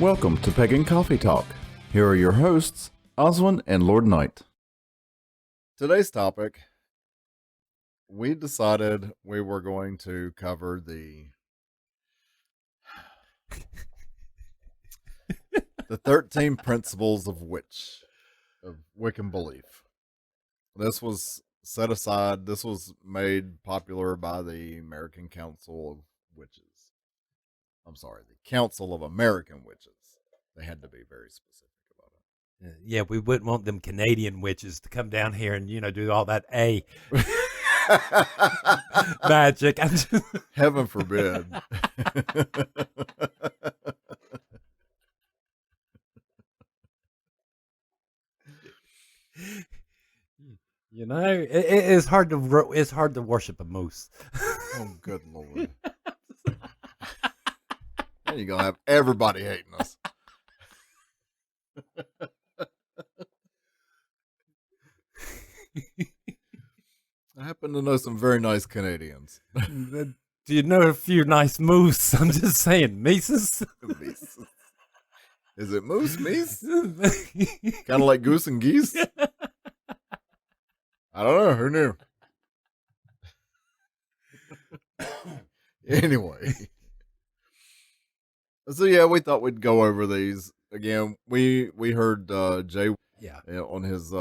Welcome to Pagan Coffee Talk. Here are your hosts, Oswin and Lord Knight. Today's topic, we decided we were going to cover the 13 Principles of Wiccan belief. This was set aside, this was made popular by the American Council of Witches. I'm sorry, the Council of American Witches. They had to be very specific about it. Yeah, we wouldn't want them Canadian witches to come down here and, do all that magic. Heaven forbid. It's hard to worship a moose. Oh, good Lord. Now you're going to have everybody hating us. I happen to know some very nice Canadians. Do you know a few nice moose? I'm just saying, Mises. Is it moose, meese? Kind of like goose and geese? I don't know. Who knew? Anyway. So, yeah, we thought we'd go over these. Again, we heard Jay on his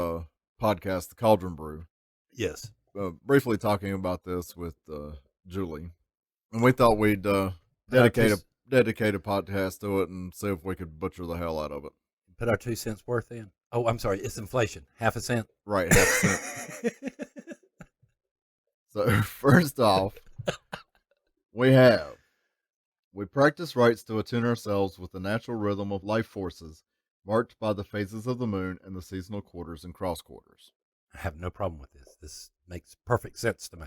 podcast, The Cauldron Brew. Yes. Briefly talking about this with Julie. And we thought we'd dedicate a podcast to it and see if we could butcher the hell out of it. Put our 2 cents worth in. Oh, I'm sorry. It's inflation. Half a cent. Right, half a cent. So, first off, we practice rites to attune ourselves with the natural rhythm of life forces marked by the phases of the moon and the seasonal quarters and cross quarters. I have no problem with this. This makes perfect sense to me.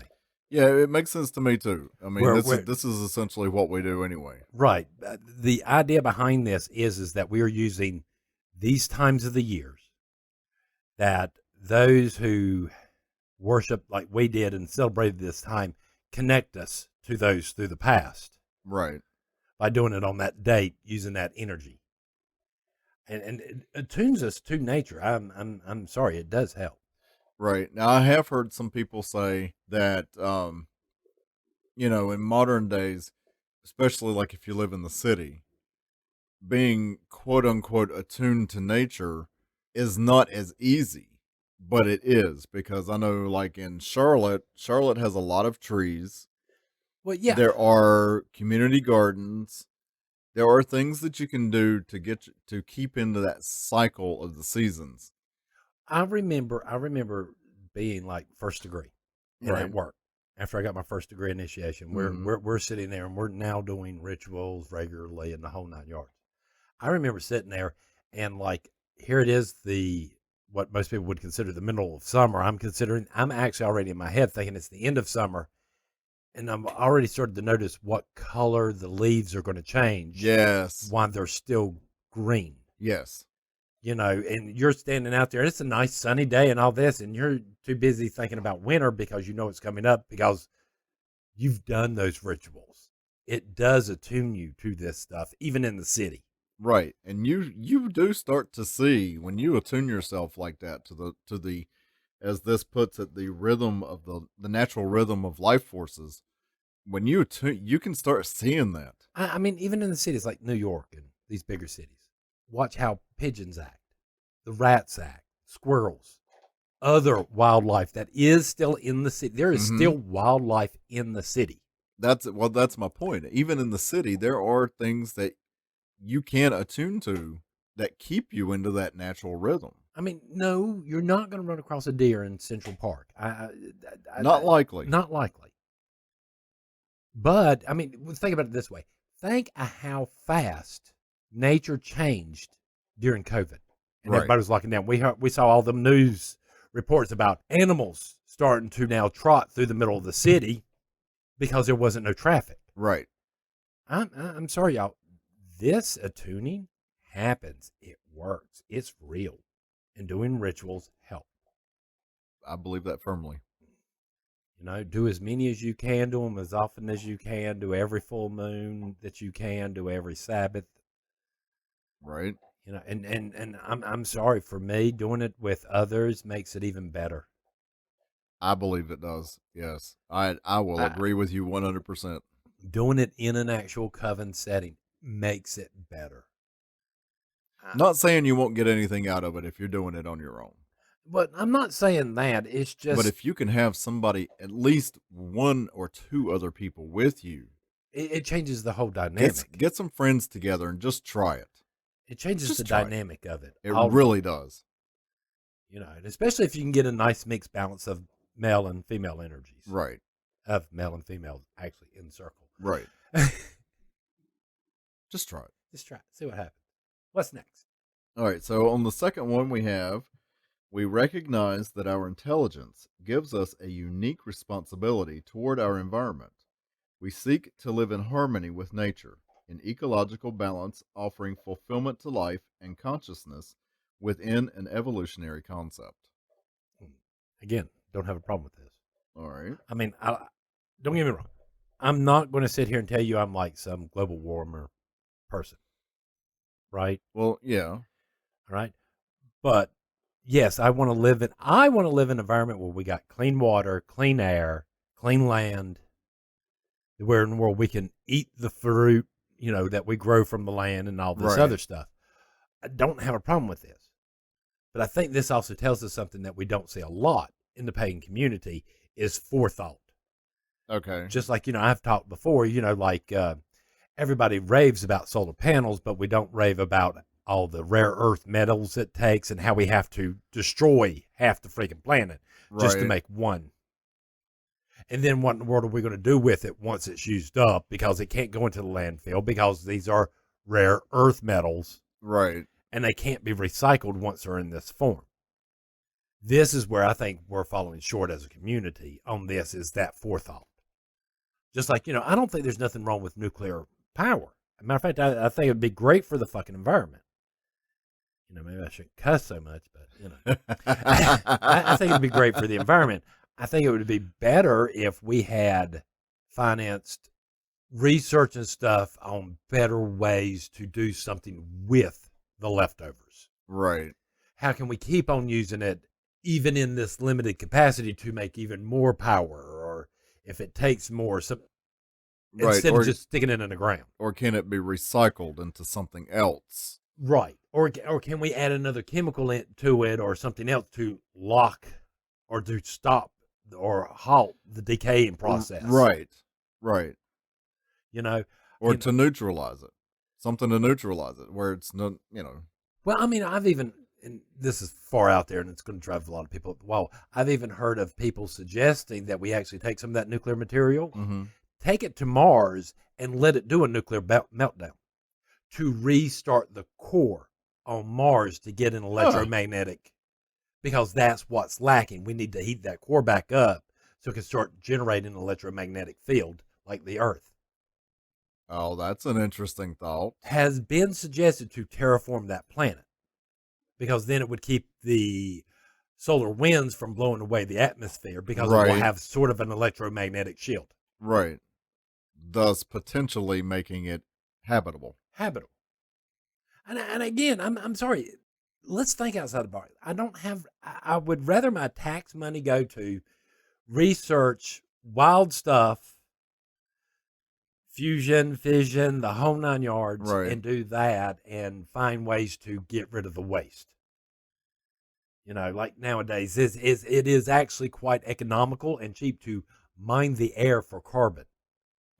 Yeah, it makes sense to me too. I mean, this is essentially what we do anyway. Right. The idea behind this is that we are using these times of the years that those who worship like we did and celebrated this time connect us to those through the past. Right. By doing it on that date, using that energy. And it attunes us to nature. I'm sorry, it does help. Right. Now, I have heard some people say that, in modern days, especially like if you live in the city, being quote unquote attuned to nature is not as easy, but it is, because I know like in Charlotte has a lot of trees. Well, yeah. There are community gardens. There are things that you can do to keep into that cycle of the seasons. I remember being like first degree and at work after I got my first degree initiation. We're sitting there and we're now doing rituals regularly in the whole 9 yards. I remember sitting there and like, here it is, what most people would consider the middle of summer. I'm actually already in my head thinking it's the end of summer. And I'm already started to notice what color the leaves are going to change. Yes. While they're still green. Yes. And you're standing out there. It's a nice sunny day and all this, and you're too busy thinking about winter because you know it's coming up because you've done those rituals. It does attune you to this stuff, even in the city. Right. And you do start to see when you attune yourself like that to the as this puts it, the rhythm of the natural rhythm of life forces. When you can start seeing that. I mean, even in the cities like New York and these bigger cities, watch how pigeons act, the rats act, squirrels, other wildlife that is still in the city. There is still wildlife in the city. That's my point. Even in the city, there are things that you can attune to that keep you into that natural rhythm. I mean, no, you're not going to run across a deer in Central Park. Not likely. Not likely. But, I mean, think about it this way. Think of how fast nature changed during COVID. And everybody was locking down. We saw all the news reports about animals starting to now trot through the middle of the city because there wasn't no traffic. Right. I'm sorry, y'all. This attuning happens. It works. It's real. And doing rituals help. I believe that firmly. Do as many as you can, do them as often as you can, do every full moon that you can, do every Sabbath. Right. You know, and I'm sorry, for me, doing it with others makes it even better. I believe it does. Yes. I will I, agree with you 100%. doing it in an actual coven setting makes it better. Not saying you won't get anything out of it if you're doing it on your own. But I'm not saying that. It's But just if you can have somebody, at least one or two other people with you, it changes the whole dynamic. get some friends together and just try it. It changes Just the try it. dynamic of it. It really does. You know, and especially if you can get a nice mixed balance of male and female energies. Right. Of male and female actually in the circle. Right. Just try it. Just try it. See what happens. What's next? All right. So on the second one, we recognize that our intelligence gives us a unique responsibility toward our environment. We seek to live in harmony with nature, in ecological balance, offering fulfillment to life and consciousness within an evolutionary concept. Again, don't have a problem with this. All right. I mean, don't get me wrong. I'm not going to sit here and tell you I'm like some global warmer person. Right? Well, yeah. All right. But yes, I want to live in an environment where we got clean water, clean air, clean land, where in the world we can eat the fruit, you know, that we grow from the land and all this other stuff. I don't have a problem with this. But I think this also tells us something that we don't see a lot in the pagan community is forethought. Okay. Just like, you know, I've talked before, you know, like everybody raves about solar panels, but we don't rave about all the rare earth metals it takes and how we have to destroy half the freaking planet just to make one. And then what in the world are we going to do with it once it's used up? Because it can't go into the landfill because these are rare earth metals. Right. And they can't be recycled once they're in this form. This is where I think we're falling short as a community on this, is that forethought. Just like, you know, I don't think there's nothing wrong with nuclear power. As a matter of fact, I think it would be great for the fucking environment. You know, maybe I shouldn't cuss so much, but, you know. I think it would be great for the environment. I think it would be better if we had financed research and stuff on better ways to do something with the leftovers. Right. How can we keep on using it even in this limited capacity to make even more power, or if it takes more, instead of just sticking it in the ground? Or can it be recycled into something else? Right. Or can we add another chemical to it or something else to lock or to stop or halt the decaying process? Right. Right. You know? Or to neutralize it. Something to neutralize it where it's not, you know. Well, I mean, I've even, and this is far out there and it's going to drive a lot of people up the wall. I've even heard of people suggesting that we actually take some of that nuclear material, take it to Mars and let it do a nuclear meltdown to restart the core on Mars to get an electromagnetic, because that's what's lacking. We need to heat that core back up so it can start generating an electromagnetic field like the Earth. Oh, that's an interesting thought. Has been suggested to terraform that planet, because then it would keep the solar winds from blowing away the atmosphere, because it will have sort of an electromagnetic shield. Right. Thus potentially making it habitable. And again, I'm sorry. Let's think outside the box. I would rather my tax money go to research wild stuff, fusion, fission, the whole 9 yards, and do that and find ways to get rid of the waste. You know, like nowadays, it is actually quite economical and cheap to mine the air for carbon.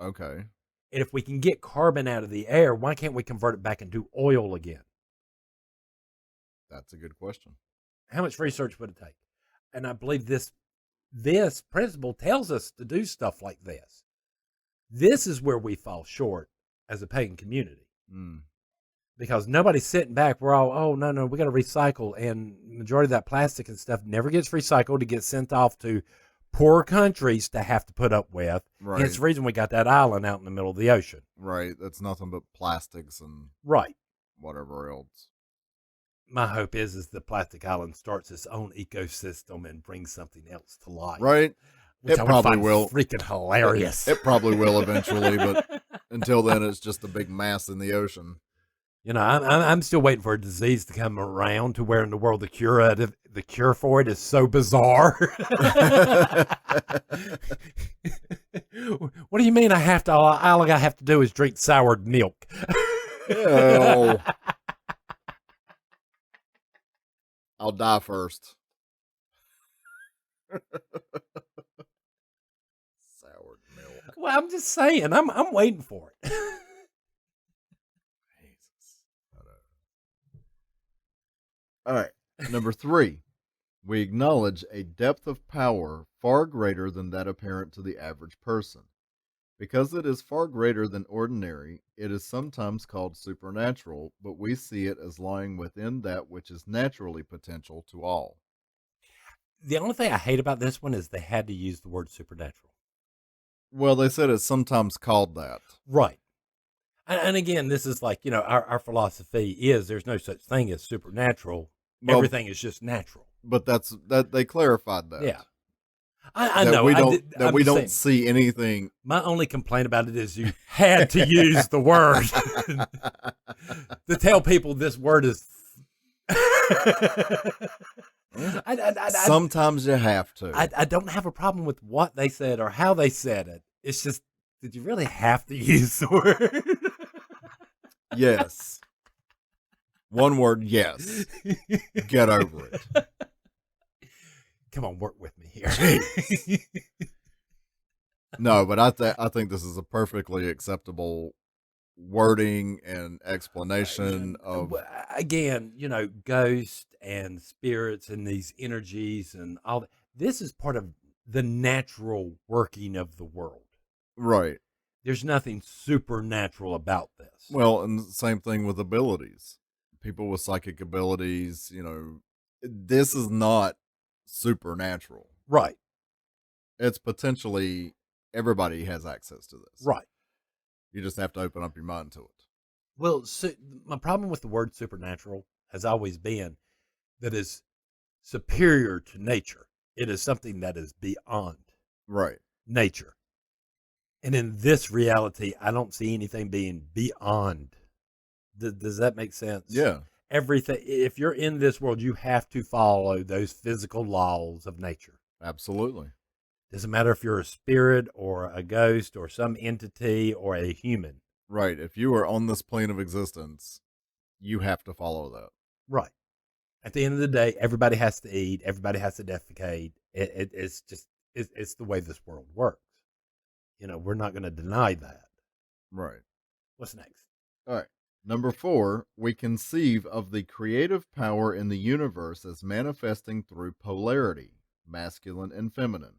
Okay. And if we can get carbon out of the air, why can't we convert it back into oil again? That's a good question. How much research would it take? And I believe this principle tells us to do stuff like this. This is where we fall short as a pagan community. Because nobody's sitting back. We're all, oh, no, we got to recycle. And majority of that plastic and stuff never gets recycled. It gets sent off to poor countries to have to put up with. Right. Hence the reason we got that island out in the middle of the ocean. Right. That's nothing but plastics and whatever else. My hope is the plastic island starts its own ecosystem and brings something else to life. Right. Which it probably will. Freaking hilarious. It probably will eventually, but until then, it's just a big mass in the ocean. You know, I'm still waiting for a disease to come around to where in the world the cure for it is so bizarre. What do you mean? All I have to do is drink soured milk. Ew. I'll die first. Soured milk. Well, I'm just saying, I'm waiting for it. Jesus. All right. Number 3. We acknowledge a depth of power far greater than that apparent to the average person. Because it is far greater than ordinary, it is sometimes called supernatural, but we see it as lying within that which is naturally potential to all. The only thing I hate about this one is they had to use the word supernatural. Well, they said it's sometimes called that. Right. And again, this is like, our philosophy is there's no such thing as supernatural. Well, everything is just natural. But that they clarified that. Yeah. I know. We don't see anything. My only complaint about it is you had to use the word to tell people this word is. Sometimes you have to. I don't have a problem with what they said or how they said it. It's just, did you really have to use the word? Yes. One word, yes. Get over it. Come on, work with me here. No, but I think this is a perfectly acceptable wording and explanation of, again, ghosts and spirits and these energies and all that. This is part of the natural working of the world. Right. There's nothing supernatural about this. Well, and the same thing with abilities. People with psychic abilities, this is not supernatural. Right. It's potentially everybody has access to this. Right. You just have to open up your mind to it. Well, my problem with the word supernatural has always been that it's superior to nature. It is something that is beyond nature. And in this reality, I don't see anything being beyond. Does that make sense? Yeah. Everything. If you're in this world, you have to follow those physical laws of nature. Absolutely. Doesn't matter if you're a spirit or a ghost or some entity or a human. Right. If you are on this plane of existence, you have to follow that. Right. At the end of the day, everybody has to eat. Everybody has to defecate. It's the way this world works. We're not going to deny that. Right. What's next? All right. Number 4, we conceive of the creative power in the universe as manifesting through polarity, masculine and feminine,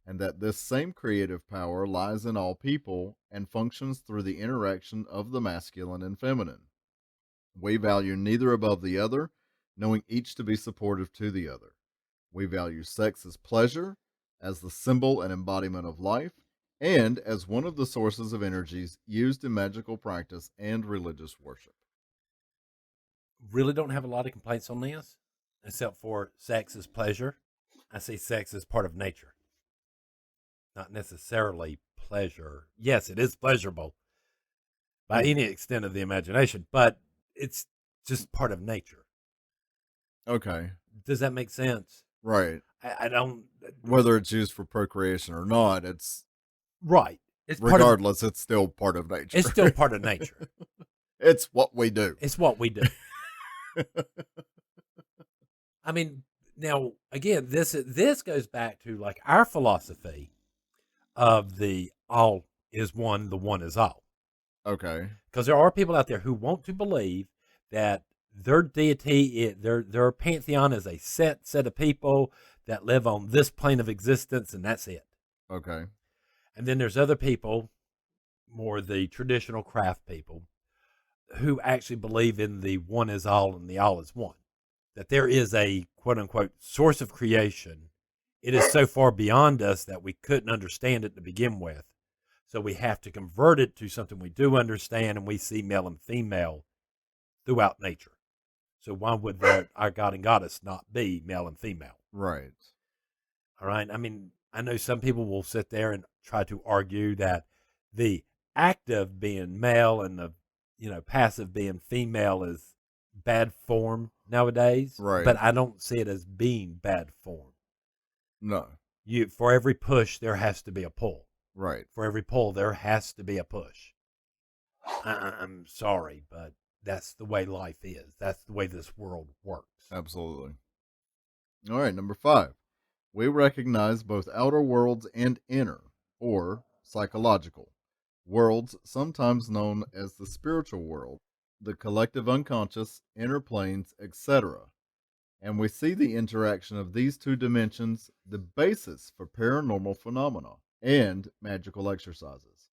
and that this same creative power lies in all people and functions through the interaction of the masculine and feminine. We value neither above the other, knowing each to be supportive to the other. We value sex as pleasure, as the symbol and embodiment of life, and as one of the sources of energies used in magical practice and religious worship. Really don't have a lot of complaints on this, except for sex is pleasure. I see sex as part of nature, not necessarily pleasure. Yes, it is pleasurable by any extent of the imagination, but it's just part of nature. Okay. Does that make sense? Right. I don't. Whether it's used for procreation or not, it's right. It's regardless, it's still part of nature. It's still part of nature. It's what we do. It's what we do. I mean, now again, this goes back to like our philosophy of the all is one, the one is all. Okay. Because there are people out there who want to believe that their deity, their pantheon is a set of people that live on this plane of existence, and that's it. Okay. And then there's other people, more the traditional craft people, who actually believe in the one is all and the all is one. That there is a quote unquote source of creation. It is so far beyond us that we couldn't understand it to begin with. So we have to convert it to something we do understand, and we see male and female throughout nature. So why would our God and goddess not be male and female? Right. All right. I mean, I know some people will sit there and try to argue that the act of being male and the passive being female is bad form nowadays, Right. but I don't see it as being bad form. No. For every push, there has to be a pull. Right. For every pull, there has to be a push. I'm sorry, but that's the way life is. That's the way this world works. Absolutely. All right, number 5. We recognize both outer worlds and inner, or psychological, worlds, sometimes known as the spiritual world, the collective unconscious, inner planes, etc. And we see the interaction of these two dimensions, the basis for paranormal phenomena and magical exercises.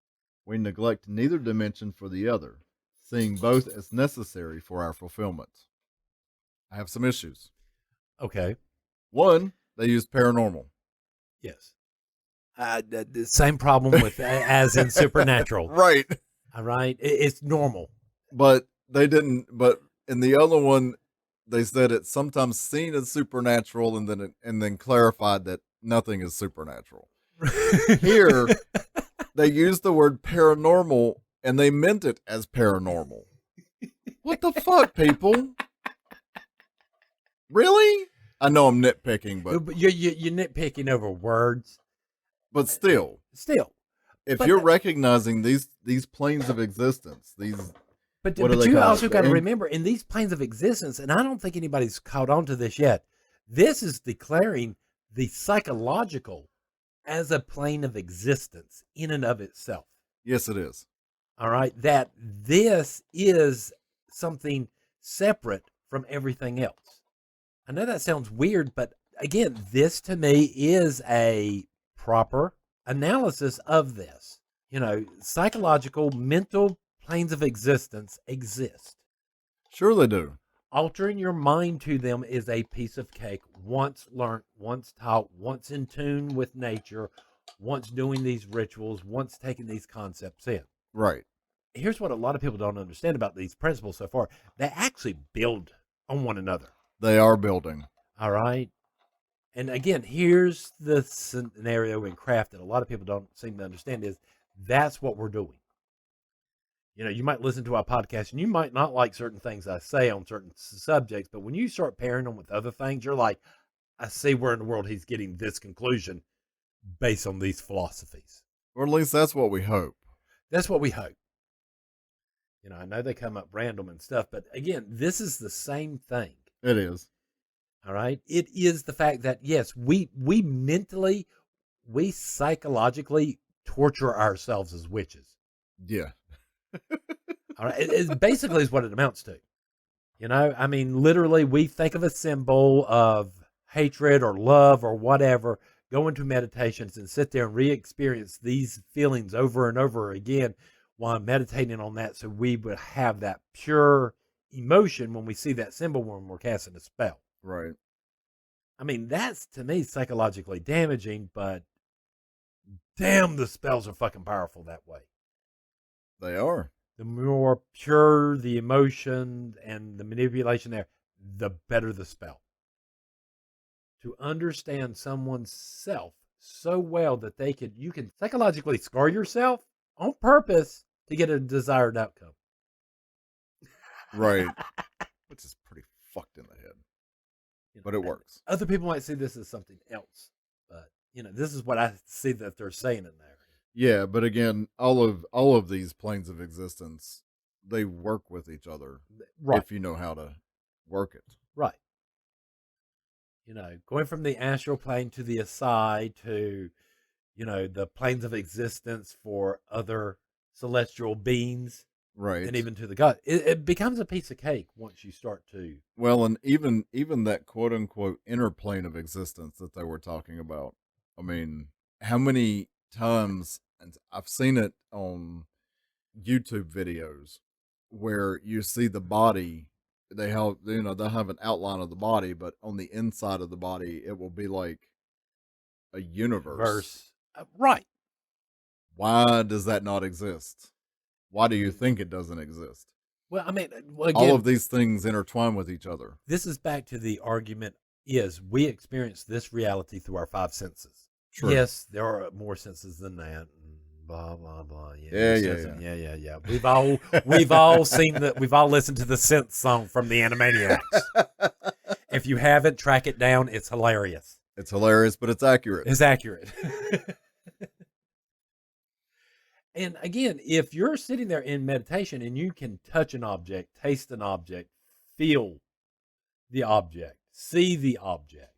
We neglect neither dimension for the other, seeing both as necessary for our fulfillment. I have some issues. Okay. One, they use paranormal. Yes. The same problem with as in supernatural. Right. All right. It's normal. But they didn't. But in the other one, they said it's sometimes seen as supernatural, and then clarified that nothing is supernatural. Here, they used the word paranormal, and they meant it as paranormal. What the fuck, people? Really? I know I'm nitpicking, but you're nitpicking over words. But still, if you're recognizing these planes of existence, but you also got to remember, in these planes of existence, and I don't think anybody's caught on to this yet, this is declaring the psychological as a plane of existence in and of itself. Yes, it is. All right, that this is something separate from everything else. I know that sounds weird, but again, this to me is a proper analysis of this. Psychological, mental planes of existence exist. Sure they do. Altering your mind to them is a piece of cake once learned, once taught, once in tune with nature, once doing these rituals, once taking these concepts in. Right. Here's what a lot of people don't understand about these principles so far. They actually build on one another. They are building. All right. And again, here's the scenario in craft that a lot of people don't seem to understand is that's what we're doing. You might listen to our podcast and you might not like certain things I say on certain subjects, but when you start pairing them with other things, you're like, I see where in the world he's getting this conclusion based on these philosophies. Or at least that's what we hope. That's what we hope. I know they come up random and stuff, but again, this is the same thing. It is. All right. It is the fact that, yes, we mentally, we psychologically torture ourselves as witches. Yeah. All right. It basically is what it amounts to. Literally, we think of a symbol of hatred or love or whatever, go into meditations and sit there and re-experience these feelings over and over again while meditating on that, so we would have that pure emotion when we see that symbol when we're casting a spell. Right. That's, to me, psychologically damaging, but damn, the spells are fucking powerful that way. They are. The more pure the emotion and the manipulation there, the better the spell. To understand someone's self so well that you can psychologically scar yourself on purpose to get a desired outcome. Right. Which is pretty fucked in the head. But it works. Other people might see this as something else, but this is what I see that they're saying in there. Yeah, but again, all of these planes of existence, they work with each other, right, if you know how to work it. Right. Going from the astral plane to the aside to, the planes of existence for other celestial beings. Right. And even to the God. It becomes a piece of cake once you start to. Well, and even that quote unquote inner plane of existence that they were talking about. How many times, and I've seen it on YouTube videos where you see the body, they'll have an outline of the body, but on the inside of the body, it will be like a universe. Right. Why does that not exist? Why do you think it doesn't exist? Well, again, all of these things intertwine with each other. This is back to the argument is we experience this reality through our five senses. True. Yes, there are more senses than that, blah blah blah. Yeah, he yeah, says it. yeah. Yeah. We've all seen that. We've all listened to the synth song from the Animaniacs. If you haven't, track it down. It's hilarious. It's hilarious, but it's accurate. It's accurate. And again, if you're sitting there in meditation and you can touch an object, taste an object, feel the object, see the object,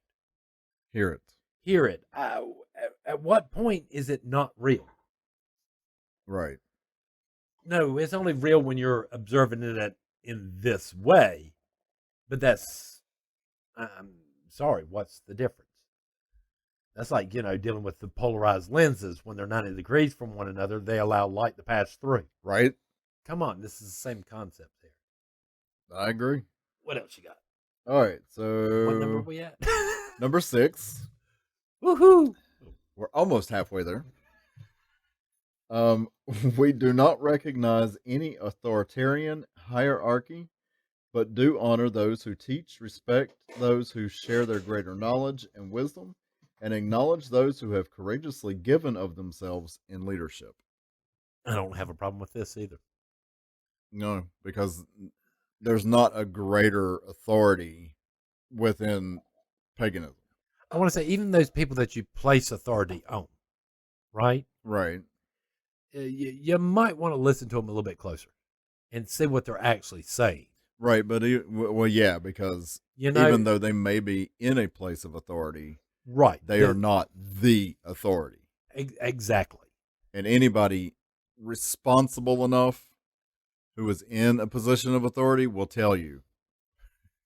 Hear it. hear it, at what point is it not real? Right. No, it's only real when you're observing it in this way. But I'm sorry, what's the difference? That's like, dealing with the polarized lenses. When they're 90 degrees from one another, they allow light to pass through. Right. Come on, this is the same concept here. I agree. What else you got? All right. What number are So we at? number 6. Woohoo! We're almost halfway there. We do not recognize any authoritarian hierarchy, but do honor those who teach, respect those who share their greater knowledge and wisdom, and acknowledge those who have courageously given of themselves in leadership. I don't have a problem with this either. No, because there's not a greater authority within paganism. I want to say, even those people that you place authority on, right? Right. You might want to listen to them a little bit closer and see what they're actually saying. Right, but well, yeah, because even though they may be in a place of authority, right, they are not the authority. Exactly. And anybody responsible enough who is in a position of authority will tell you.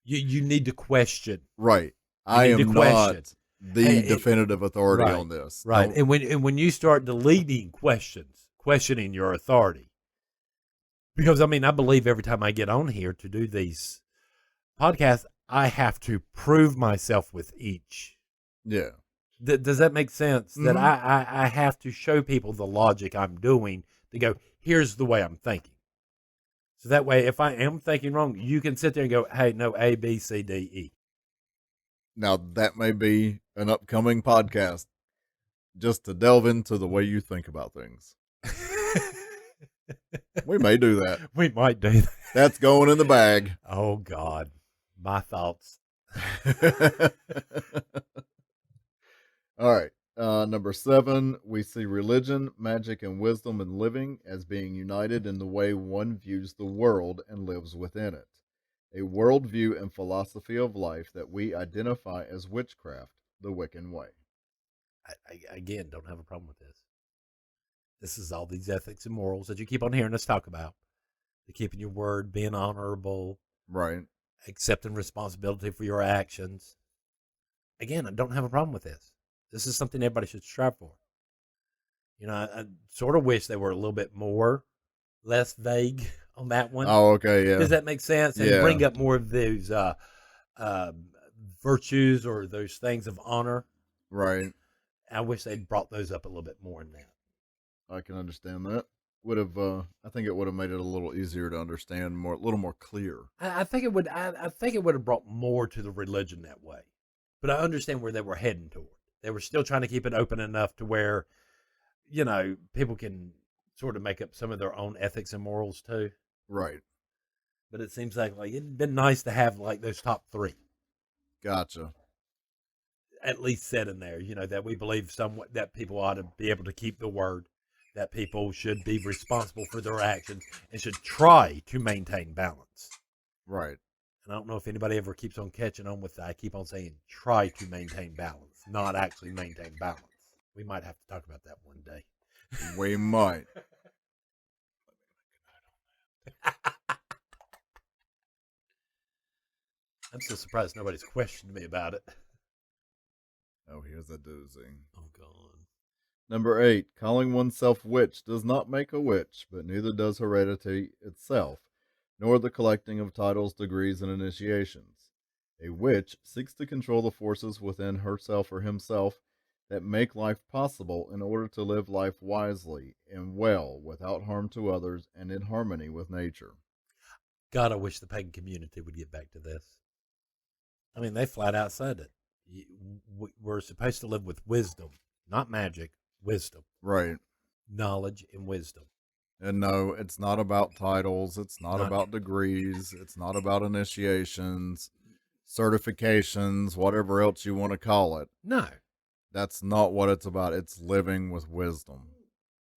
You need to question. Right. I am not the definitive authority on this. Right. And when you start deleting questioning your authority. Because, I believe every time I get on here to do these podcasts, I have to prove myself with each. Yeah. Does that make sense? Mm-hmm. That I have to show people the logic I'm doing to go, here's the way I'm thinking. So that way, if I am thinking wrong, you can sit there and go, hey, no, A, B, C, D, E. Now, that may be an upcoming podcast just to delve into the way you think about things. We may do that. We might do that. That's going in the bag. Oh, God. My thoughts. All right. Number 7, we see religion, magic, and wisdom in living as being united in the way one views the world and lives within it. A worldview and philosophy of life that we identify as witchcraft, the Wiccan way. I again, don't have a problem with this. This is all these ethics and morals that you keep on hearing us talk about. The keeping your word, being honorable. Right. Accepting responsibility for your actions. Again, I don't have a problem with this. This is something everybody should strive for. I sort of wish they were a little bit less vague on that one. Oh, okay, yeah. Does that make sense? And bring up more of those virtues or those things of honor. Right. I wish they'd brought those up a little bit more in that. I can understand that. I think it would have made it a little easier to understand, a little more clear. I think it would. I think it would have brought more to the religion that way. But I understand where they were heading toward. They were still trying to keep it open enough to where, people can sort of make up some of their own ethics and morals too. Right. But it seems like it'd been nice to have like those top 3. Gotcha. At least said in there, that we believe somewhat that people ought to be able to keep the word, that people should be responsible for their actions and should try to maintain balance. Right. And I don't know if anybody ever keeps on catching on with that. I keep on saying try to maintain balance, not actually maintain balance. We might have to talk about that one day. We might. I'm so surprised nobody's questioned me about it. Oh, here's a doozy. Oh, God. Number 8, calling oneself witch does not make a witch, but neither does heredity itself, nor the collecting of titles, degrees, and initiations. A witch seeks to control the forces within herself or himself that make life possible in order to live life wisely and well, without harm to others and in harmony with nature. God, I wish the pagan community would get back to this. They flat out said it. We're supposed to live with wisdom, not magic, wisdom. Right. knowledge and wisdom. And no, it's not about titles. It's not Not- about degrees. It's not about initiations, certifications, whatever else you want to call it. No, That's not what it's about. It's living with wisdom.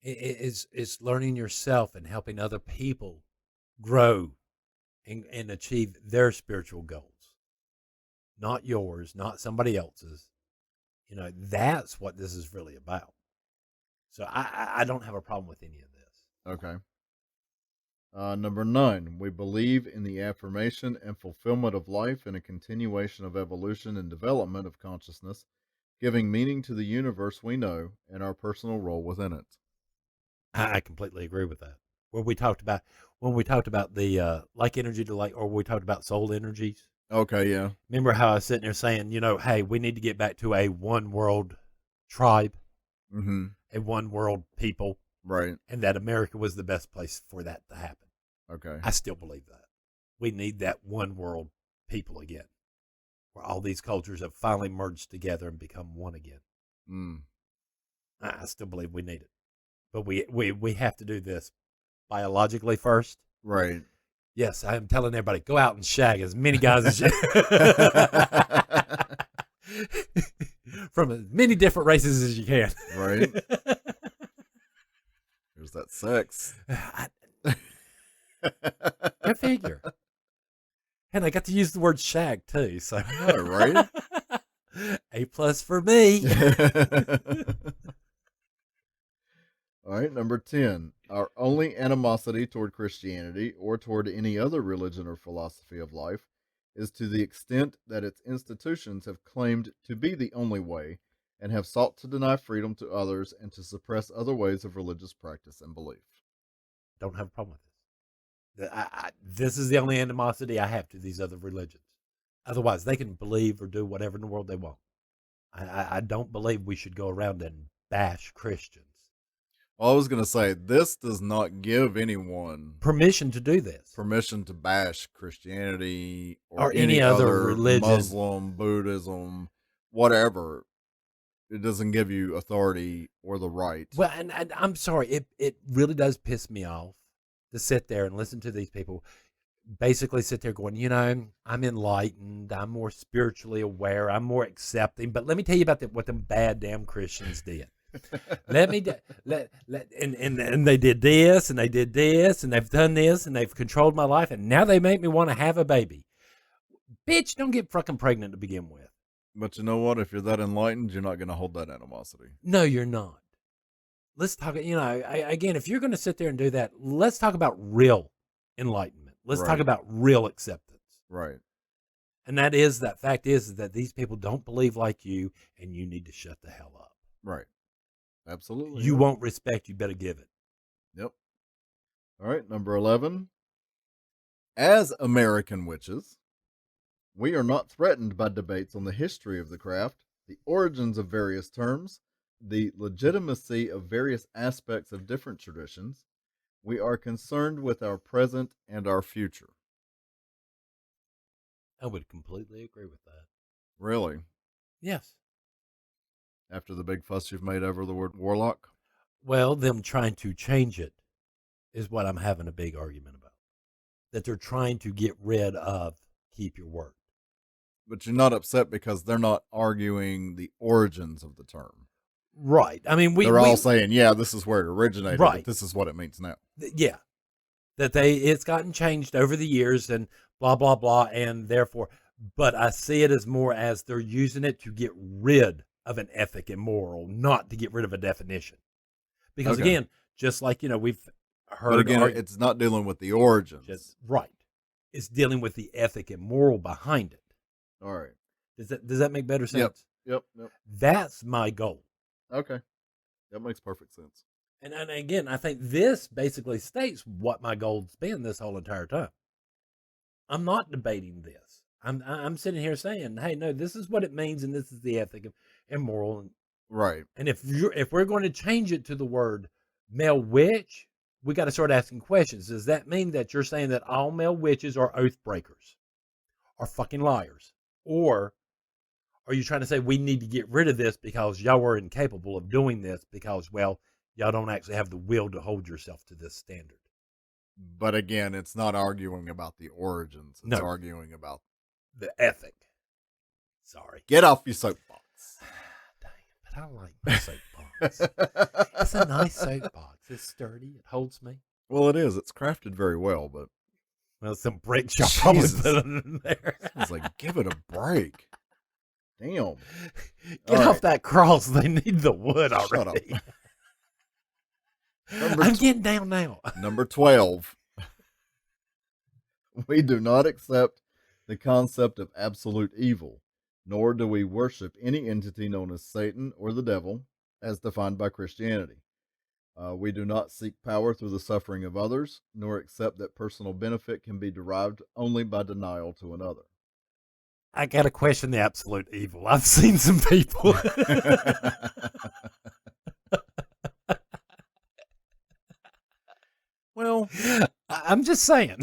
it's learning yourself and helping other people grow and achieve their spiritual goals, not yours, not somebody else's. That's what this is really about. So I don't have a problem with any of this. Okay. Number 9, we believe in the affirmation and fulfillment of life and a continuation of evolution and development of consciousness, giving meaning to the universe we know and our personal role within it. I completely agree with that. When we talked about the like energy to like, or we talked about soul energies. Okay, yeah. Remember how I was sitting there saying, hey, we need to get back to a one world tribe, a one world people, Right. and that America was the best place for that to happen. Okay. I still believe that. We need that one world people again, where all these cultures have finally merged together and become one again. I still believe we need it. But we have to do this biologically first. Right. Yes, I am telling everybody, go out and shag as many guys as you from as many different races as you can. Right. There's that sex. Go figure. And I got to use the word shag too. So Right. A+ for me. All right, number 10. Our only animosity toward Christianity or toward any other religion or philosophy of life is to the extent that its institutions have claimed to be the only way and have sought to deny freedom to others and to suppress other ways of religious practice and belief. Don't have a problem with this. This is the only animosity I have to these other religions. Otherwise, they can believe or do whatever in the world they want. I don't believe we should go around and bash Christians. Well, I was going to say, this does not give anyone Permission to do this. permission to bash Christianity Or any other religion. Muslim, Buddhism, whatever. It doesn't give you authority or the right. Well, and I'm sorry, it really does piss me off to sit there and listen to these people basically sit there going, I'm enlightened, I'm more spiritually aware, I'm more accepting. But let me tell you about what them bad damn Christians did. And they did this, and they did this, and they've done this, and they've controlled my life, and now they make me want to have a baby. Bitch, don't get fucking pregnant to begin with. But you know what? If you're that enlightened, you're not going to hold that animosity. No, you're not. Let's talk, again, if you're going to sit there and do that, let's talk about real enlightenment. Let's talk about real acceptance. Right. And that fact is that these people don't believe like you, and you need to shut the hell up. Right. Absolutely. You won't respect, you better give it. Yep. All right, number 11. As American witches, we are not threatened by debates on the history of the craft, the origins of various terms, the legitimacy of various aspects of different traditions. We are concerned with our present and our future. I would completely agree with that. Really? Yes. After the big fuss you've made over the word warlock? Well, them trying to change it is what I'm having a big argument about. That they're trying to get rid of keep your word. But you're not upset because they're not arguing the origins of the term. Right. I mean, they're all saying, yeah, this is where it originated, right. But this is what it means now. Yeah. That it's gotten changed over the years and blah, blah, blah, and therefore, but I see it as more as they're using it to get rid of an ethic and moral, not to get rid of a definition. Because again, just like, we've heard. But again, it's not dealing with the origins. Right. It's dealing with the ethic and moral behind it. All right. Does that make better sense? Yep. That's my goal. Okay. That makes perfect sense. And again, I think this basically states what my goal's been this whole entire time. I'm not debating this. I'm sitting here saying, hey, no, this is what it means, and this is the ethic and moral. Right. And if we're going to change it to the word male witch, we got to start asking questions. Does that mean that you're saying that all male witches are oath breakers, are fucking liars, or are you trying to say we need to get rid of this because y'all were incapable of doing this because, well, Y'all don't actually have the will to hold yourself to this standard. But again, it's not arguing about the origins. It's No. arguing about The ethic. Sorry. Get off your soapbox. Dang it, but I like my soapbox. It's a nice soapbox. It's sturdy. It holds me. Well, it is. It's crafted very well, but Well, some bricks y'all probably Jesus. put it in there. it's like, give it a break. Damn. Get All off right. that cross. They need the wood Shut already. up. I'm getting down now. Number 12. We do not accept the concept of absolute evil, nor do we worship any entity known as Satan or the devil, as defined by Christianity. We do not seek power through the suffering of others, nor accept that personal benefit can be derived only by denial to another. I got to question the absolute evil. I've seen some people. Well, I'm just saying.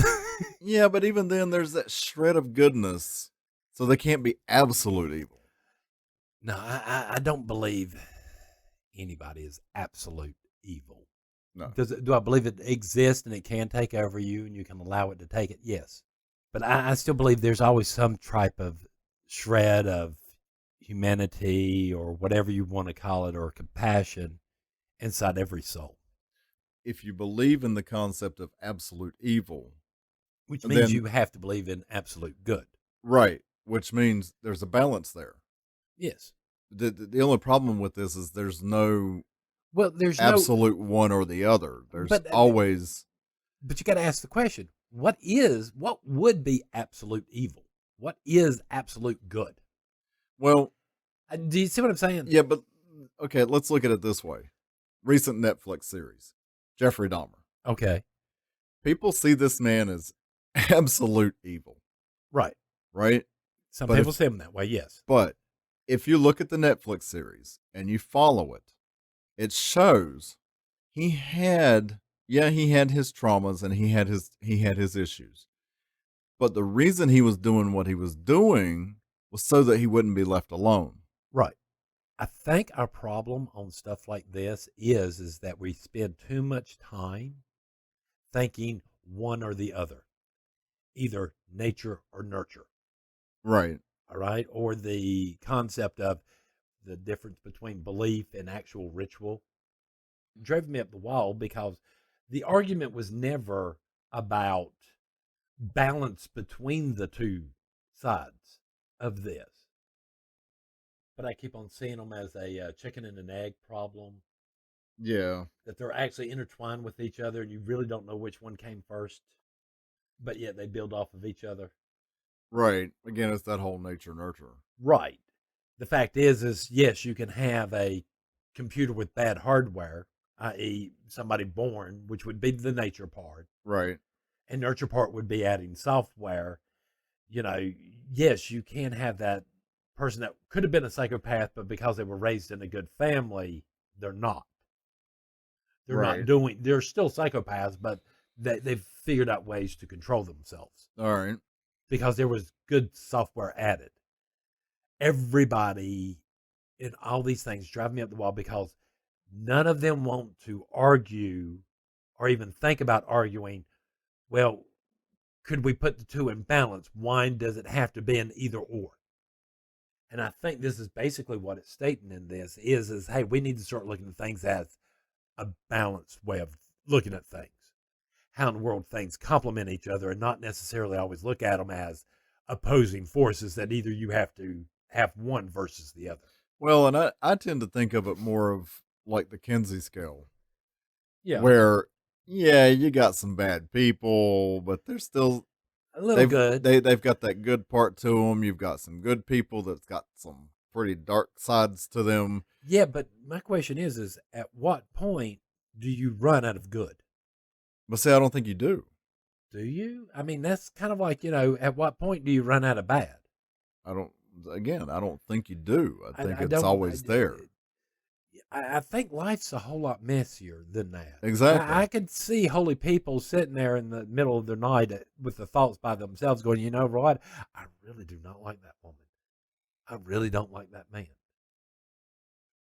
yeah, but even then, there's that shred of goodness, so they can't be absolute evil. No, I don't believe anybody is absolute evil. No. Do I believe it exists and it can take over you and you can allow it to take it? Yes. But I still believe there's always some type of shred of humanity or whatever you want to call it, or compassion inside every soul. If you believe in the concept of absolute evil, Which means then, you have to believe in absolute good. right, which means there's a balance there. Yes. The only problem with this is there's no There's absolute one or the other. There's always. But you got to ask the question: what would be absolute evil? What is absolute good? Well, do you see what I'm saying? Yeah, but okay, let's look at it this way. Recent Netflix series, Jeffrey Dahmer. Okay. People see this man as absolute evil. Right. Right? Some people see him that way, yes. But if you look at the Netflix series and you follow it, it shows he had his traumas and he had his issues. But the reason he was doing what he was doing was so that he wouldn't be left alone. Right. I think our problem on stuff like this is that we spend too much time thinking one or the other, either nature or nurture. Right. All right. Or the concept of the difference between belief and actual ritual drove me up the wall, because the argument was never about balance between the two sides of this. But I keep on seeing them as a chicken and an egg problem. Yeah. That they're actually intertwined with each other and you really don't know which one came first, but yet they build off of each other. Right. Again, it's that whole nature nurture. Right. The fact is yes, you can have a computer with bad hardware, i.e. somebody born, which would be the nature part. Right. And nurture part would be adding software. You know, yes, you can have that person that could have been a psychopath, but because they were raised in a good family, they're not. They're not doing, they're still psychopaths, but they've figured out ways to control themselves. All right. Because there was good software added. Everybody in all these things drive me up the wall, because none of them want to argue or even think about arguing. Well, could we put the two in balance? Why does it have to be an either or? And I think this is basically what it's stating in this is, hey, we need to start looking at things as a balanced way of looking at things. How in the world things complement each other, and not necessarily always look at them as opposing forces that either you have to have one versus the other. Well, and I tend to think of it more of like the Kinsey scale. Yeah. Where, you got some bad people, but they're still a little good. They've got that good part to them. You've got some good people that's got some pretty dark sides to them. Yeah, but my question is at what point do you run out of good? But see, I don't think you do. Do you? I mean, that's kind of like, at what point do you run out of bad? I don't think you do. I think it's always there. I think life's a whole lot messier than that. Exactly. I could see holy people sitting there in the middle of the night with the thoughts by themselves going, you know what? I really do not like that woman. I really don't like that man.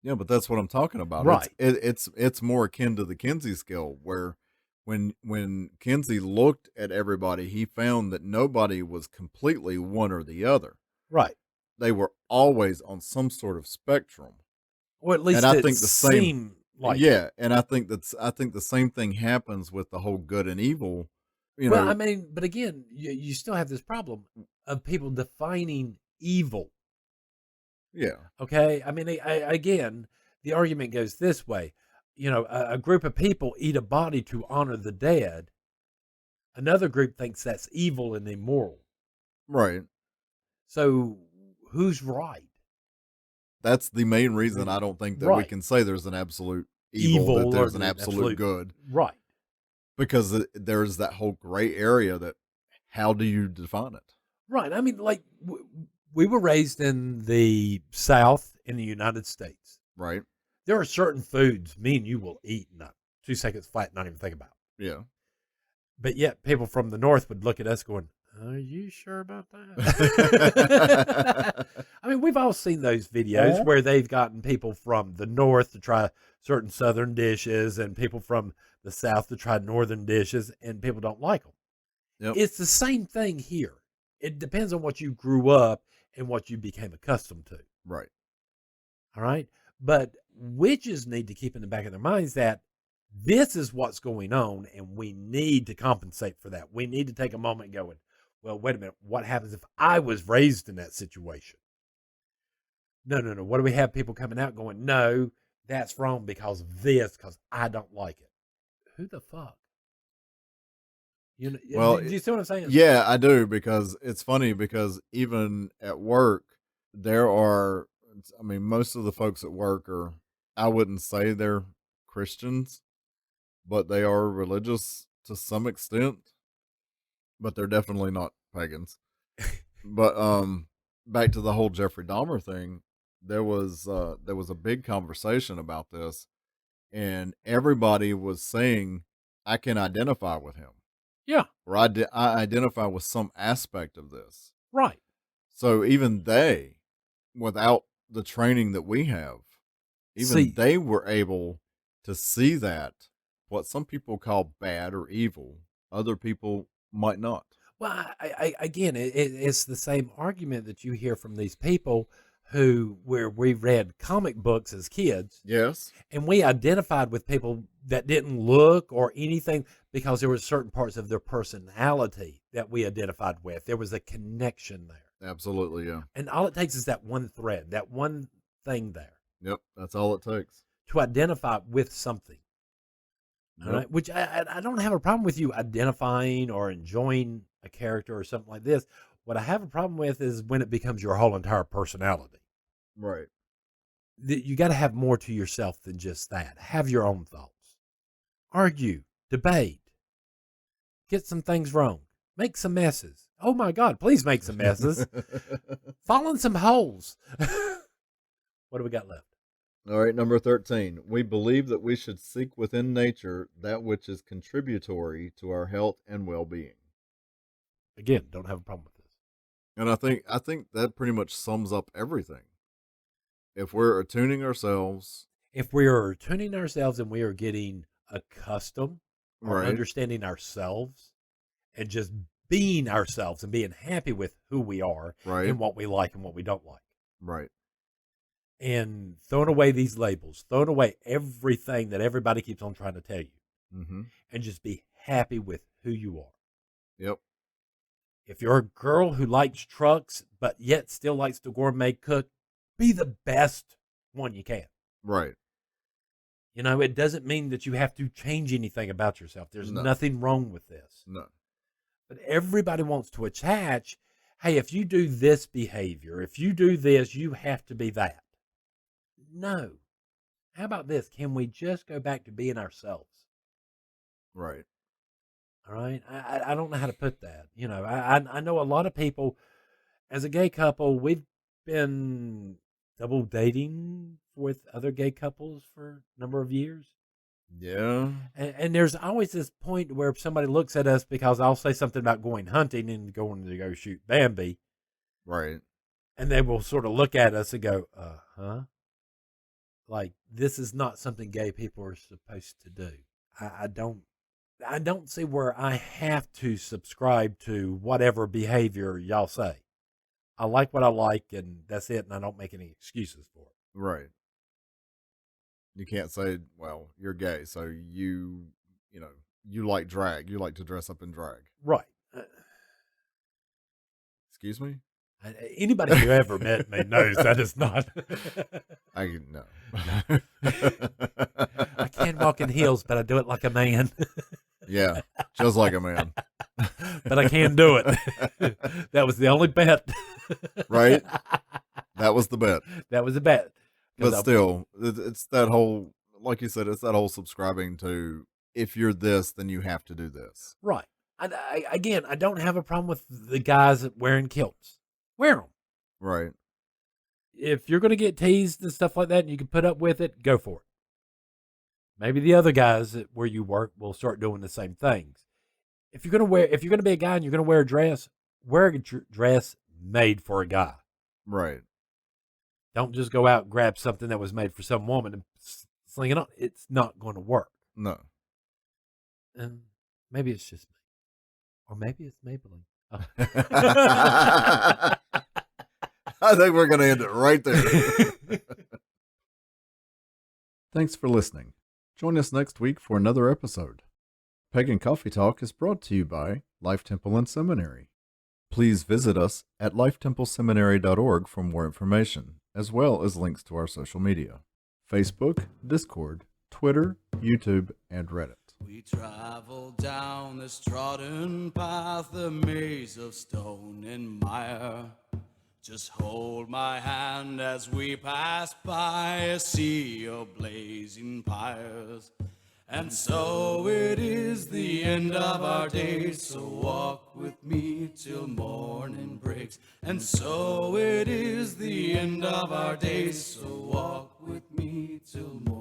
Yeah, but that's what I'm talking about. Right. It's more akin to the Kinsey scale, where when Kinsey looked at everybody, he found that nobody was completely one or the other. Right. They were always on some sort of spectrum. Or at And least I it think the same seemed like it. yeah, and I think the same thing happens with the whole good and evil, you Well, know. I mean, but again, you still have this problem of people defining evil. Yeah. Okay. I mean, again, the argument goes this way. A group of people eat a body to honor the dead. Another group thinks that's evil and immoral. Right. So who's right? That's the main I reason I mean, don't think that we right. can say there's an absolute evil, that Evil or there's an the absolute absolute good, right. because there's that whole gray area that how do you define it? Right. I mean, like we were raised in the South in the United States. Right? There are certain foods me and you will eat in 2 seconds flat, not even think about. Yeah. But yet people from the North would look at us going, "Are you sure about that?" I mean, we've all seen those videos where they've gotten people from the North to try certain Southern dishes and people from the South to try Northern dishes, and people don't like them. Yep. It's the same thing here. It depends on what you grew up and what you became accustomed to. Right. All right. But witches need to keep in the back of their minds that this is what's going on and we need to compensate for that. We need to take a moment going, well, wait a minute. What happens if I was raised in that situation? No. What do we have people coming out going, no, that's wrong because of this, because I don't like it. Who the fuck? Well, Do you see what I'm saying? yeah, I do, because it's funny, because even at work, there are, I mean, most of the folks at work are, I wouldn't say they're Christians, but they are religious to some extent, but they're definitely not pagans. But back to the whole Jeffrey Dahmer thing, there was a big conversation about this, and everybody was saying, I can identify with him, Yeah, or I identify with some aspect of this. right. So even they, without the training that we have, even See, they were able to see that what some people call bad or evil, other people might not. well, again, it's the same argument that you hear from these people where we read comic books as kids Yes. and we identified with people that didn't look or anything because there were certain parts of their personality that we identified with. There was a connection there. Absolutely, yeah. And all it takes is that one thread, that one thing there Yep, that's all it takes. to identify with something. All Yep. right. Which I don't have a problem with you identifying or enjoying a character or something like this. What I have a problem with is when it becomes your whole entire personality. Right. You got to have more to yourself than just that. Have your own thoughts. Argue, debate, get some things wrong, make some messes. Oh my God, please make some messes. Fall in some holes. What do we got left? All right, number 13. We believe that we should seek within nature that which is contributory to our health and well-being. Again, don't have a problem with this. And I think that pretty much sums up everything. If we're attuning ourselves, If we are tuning ourselves and we are getting accustomed or right, understanding ourselves and just being ourselves and being happy with who we are right, and what we like and what we don't like. right, And throwing away these labels, throwing away everything that everybody keeps on trying to tell you, mm-hmm, and just be happy with who you are. yep, If you're a girl who likes trucks, but yet still likes to gourmet cook, be the best one you can. right, It doesn't mean that you have to change anything about yourself. There's no, nothing wrong with this. no, But everybody wants to attach, hey, if you do this behavior, if you do this, you have to be that. No. How about this? Can we just go back to being ourselves? right, All right. I don't know how to put that. I know a lot of people, as a gay couple, we've been double dating with other gay couples for a number of years. yeah, And there's always this point where somebody looks at us because I'll say something about going hunting and going to go shoot Bambi. right, And they will sort of look at us and go, huh? Like, this is not something gay people are supposed to do. I don't see where I have to subscribe to whatever behavior y'all say. I like what I like, and that's it, and I don't make any excuses for it. Right. You can't say, well, you're gay, so you know, you like drag. You like to dress up in drag. Right. Excuse me? Anybody who ever met me knows that is not. I know. I can walk in heels, but I do it like a man. Yeah, just like a man. But I can do it. That was the only bet. Right? That was the bet. That was a bet. But still, it's that whole, like you said, it's that whole subscribing to, if you're this, then you have to do this. Right. Again, I don't have a problem with the guys wearing kilts. Wear them. Right. If you're going to get teased and stuff like that and you can put up with it, go for it. Maybe the other guys where you work will start doing the same things. If you're going to be a guy and you're going to wear a dress, wear a dress made for a guy. Right. Don't just go out and grab something that was made for some woman and sling it on. It's not going to work. No. And maybe it's just me. Or maybe it's Maybelline. Oh. I think we're going to end it right there. Thanks for listening. Join us next week for another episode. Pagan Coffee Talk is brought to you by Life Temple and Seminary. Please visit us at lifetempleseminary.org for more information, as well as links to our social media: Facebook, Discord, Twitter, YouTube, and Reddit. We travel down this trodden path, a maze of stone and mire. Just hold my hand as we pass by a sea of blazing pyres. And so it is the end of our days, so walk with me till morning breaks. And so it is the end of our days, so walk with me till morning breaks.